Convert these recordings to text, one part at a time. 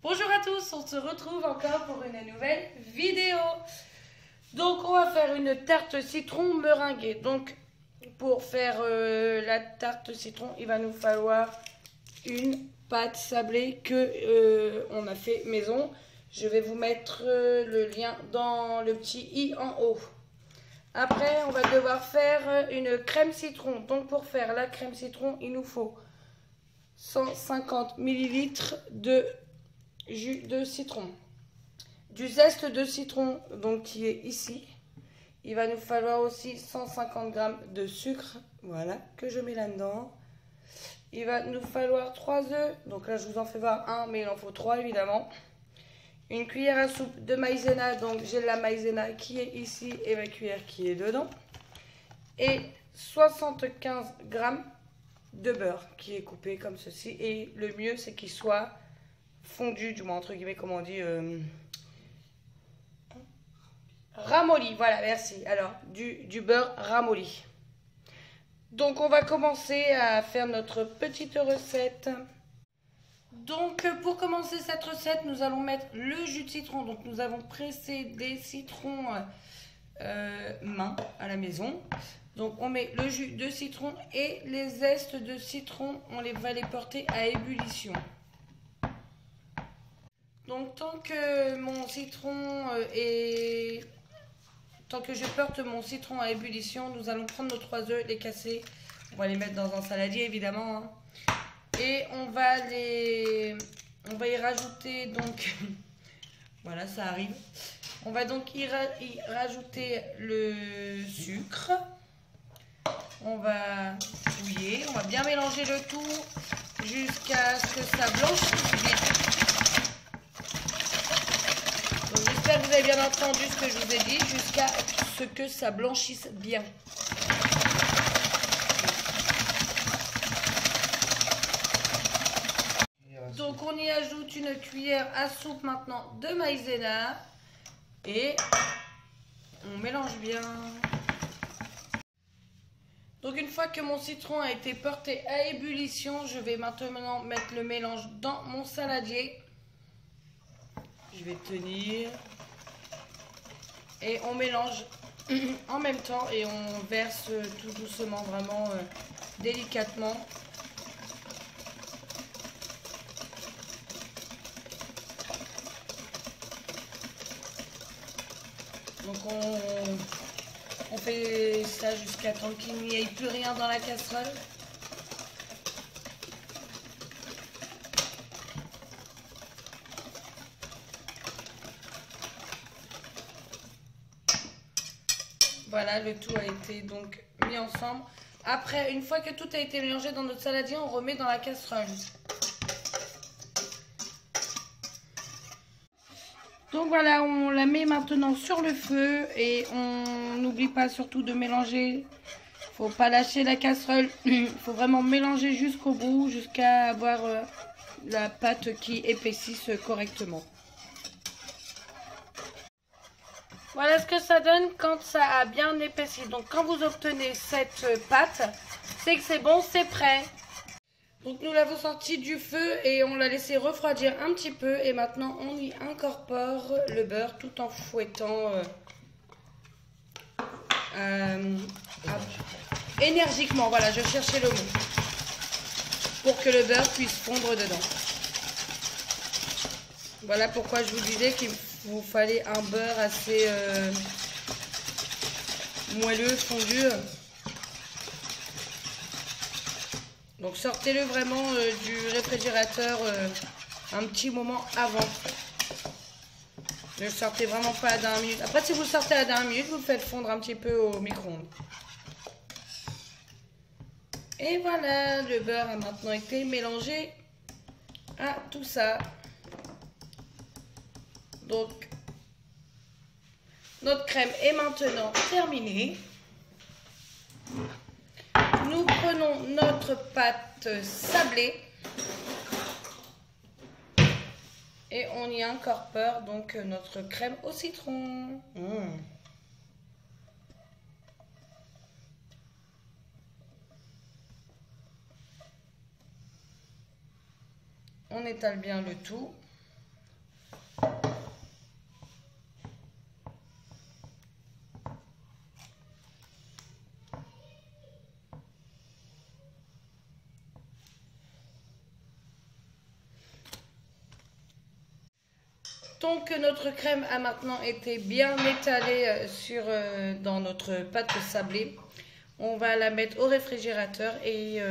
Bonjour à tous, on se retrouve encore pour une nouvelle vidéo. Donc on va faire une tarte citron meringuée. Donc pour faire la tarte citron, il va nous falloir une pâte sablée que on a fait maison. Je vais vous mettre le lien dans le petit i en haut. Après on va devoir faire une crème citron. Donc pour faire la crème citron, il nous faut 150 ml de jus de citron, du zeste de citron donc qui est ici. Il va nous falloir aussi 150 g de sucre, voilà, que je mets là-dedans. Il va nous falloir 3 œufs, donc là je vous en fais voir un, mais il en faut 3 évidemment. Une cuillère à soupe de maïzena, donc j'ai la maïzena qui est ici et ma cuillère qui est dedans. Et 75 g de beurre qui est coupé comme ceci. Et le mieux c'est qu'il soit fondu, du moins entre guillemets, comme on dit, ramolli, voilà, merci. Alors, du beurre ramolli. Donc, on va commencer à faire notre petite recette. Donc, pour commencer cette recette, nous allons mettre le jus de citron. Donc, nous avons pressé des citrons main à la maison. Donc, on met le jus de citron et les zestes de citron, va les porter à ébullition. Donc tant que je porte mon citron à ébullition, nous allons prendre nos 3 œufs, les casser. On va les mettre dans un saladier évidemment. Hein. Et on va y rajouter donc, voilà ça arrive. On va donc y rajouter le sucre. On va fouiller, on va bien mélanger le tout jusqu'à ce que ça blanchisse bien. J'espère que vous avez bien entendu ce que je vous ai dit, jusqu'à ce que ça blanchisse bien. Donc on y ajoute une cuillère à soupe maintenant de maïzena et on mélange bien. Donc une fois que mon citron a été porté à ébullition, je vais maintenant mettre le mélange dans mon saladier. Je vais tenir et on mélange en même temps et on verse tout doucement, vraiment délicatement. Donc on fait ça jusqu'à temps qu'il n'y ait plus rien dans la casserole. Voilà, le tout a été donc mis ensemble. Après, une fois que tout a été mélangé dans notre saladier, on remet dans la casserole. Donc voilà, on la met maintenant sur le feu et on n'oublie pas surtout de mélanger. Faut pas lâcher la casserole, il faut vraiment mélanger jusqu'au bout, jusqu'à avoir la pâte qui épaississe correctement. Voilà ce que ça donne quand ça a bien épaissi. Donc quand vous obtenez cette pâte, c'est que c'est bon, c'est prêt. Donc nous l'avons sorti du feu et on l'a laissé refroidir un petit peu. Et maintenant on y incorpore le beurre tout en fouettant énergiquement. Voilà, je cherchais le mot. Pour que le beurre puisse fondre dedans. Voilà pourquoi je vous disais qu'il vous fallait un beurre assez moelleux, fondu. Donc sortez-le vraiment du réfrigérateur un petit moment avant. Ne le sortez vraiment pas à 1 minute. Après si vous le sortez à 1 minute, vous le faites fondre un petit peu au micro-ondes. Et voilà, le beurre a maintenant été mélangé à tout ça. Donc, notre crème est maintenant terminée. Nous prenons notre pâte sablée et on y incorpore donc notre crème au citron. On étale bien le tout. Donc notre crème a maintenant été bien étalée dans notre pâte sablée. On va la mettre au réfrigérateur et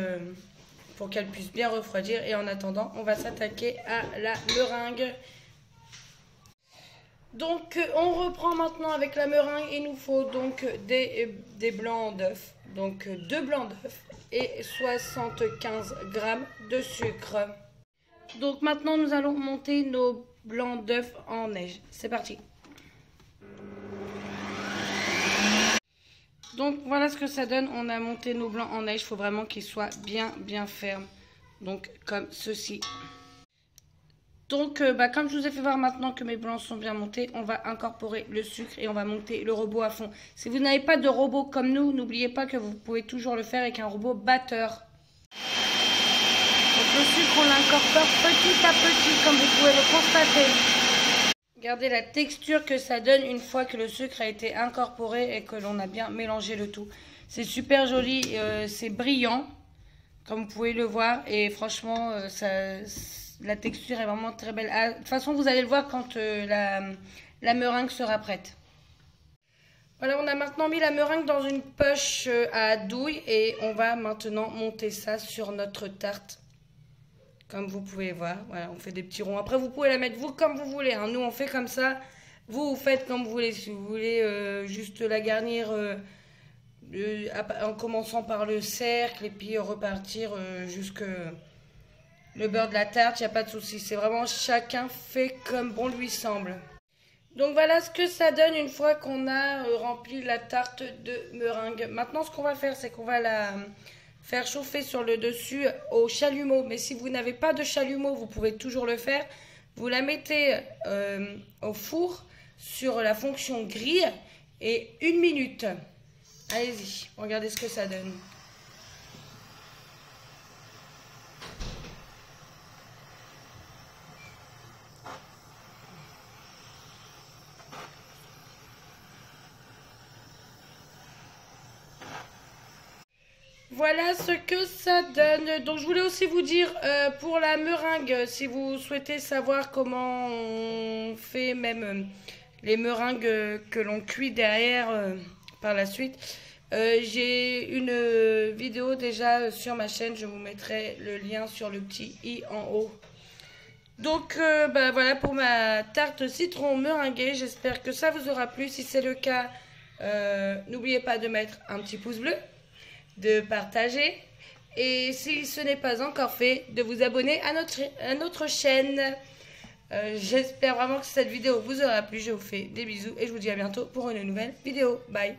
pour qu'elle puisse bien refroidir. Et en attendant, on va s'attaquer à la meringue. Donc on reprend maintenant avec la meringue. Il nous faut donc des blancs d'œufs. Donc 2 blancs d'œufs et 75 g de sucre. Donc maintenant nous allons monter nos blancs d'œufs en neige. C'est parti. Donc voilà ce que ça donne. On a monté nos blancs en neige. Il faut vraiment qu'ils soient bien fermes. Donc comme ceci. Donc comme je vous ai fait voir maintenant que mes blancs sont bien montés, on va incorporer le sucre et on va monter le robot à fond. Si vous n'avez pas de robot comme nous, n'oubliez pas que vous pouvez toujours le faire avec un robot batteur. Donc le sucre, on l'incorpore petit à petit, comme vous pouvez le constater. Regardez la texture que ça donne une fois que le sucre a été incorporé et que l'on a bien mélangé le tout. C'est super joli, c'est brillant, comme vous pouvez le voir. Et franchement, la texture est vraiment très belle. De toute façon, vous allez le voir quand la meringue sera prête. Voilà, on a maintenant mis la meringue dans une poche à douille et on va maintenant monter ça sur notre tarte. Comme vous pouvez voir, voilà, on fait des petits ronds. Après, vous pouvez la mettre vous comme vous voulez, hein. Nous, on fait comme ça. Vous faites comme vous voulez. Si vous voulez juste la garnir en commençant par le cercle et puis repartir jusque le beurre de la tarte, il n'y a pas de souci. C'est vraiment chacun fait comme bon lui semble. Donc voilà ce que ça donne une fois qu'on a rempli la tarte de meringue. Maintenant, ce qu'on va faire, c'est qu'on va la faire chauffer sur le dessus au chalumeau. Mais si vous n'avez pas de chalumeau, vous pouvez toujours le faire. Vous la mettez au four sur la fonction grille et 1 minute. Allez-y, regardez ce que ça donne. Voilà ce que ça donne. Donc je voulais aussi vous dire pour la meringue, si vous souhaitez savoir comment on fait même les meringues que l'on cuit derrière par la suite, j'ai une vidéo déjà sur ma chaîne. Je vous mettrai le lien sur le petit i en haut. Donc voilà pour ma tarte citron meringuée. J'espère que ça vous aura plu. Si c'est le cas, n'oubliez pas de mettre un petit pouce bleu, de partager et si ce n'est pas encore fait, de vous abonner à notre chaîne. J'espère vraiment que cette vidéo vous aura plu. Je vous fais des bisous et je vous dis à bientôt pour une nouvelle vidéo. Bye.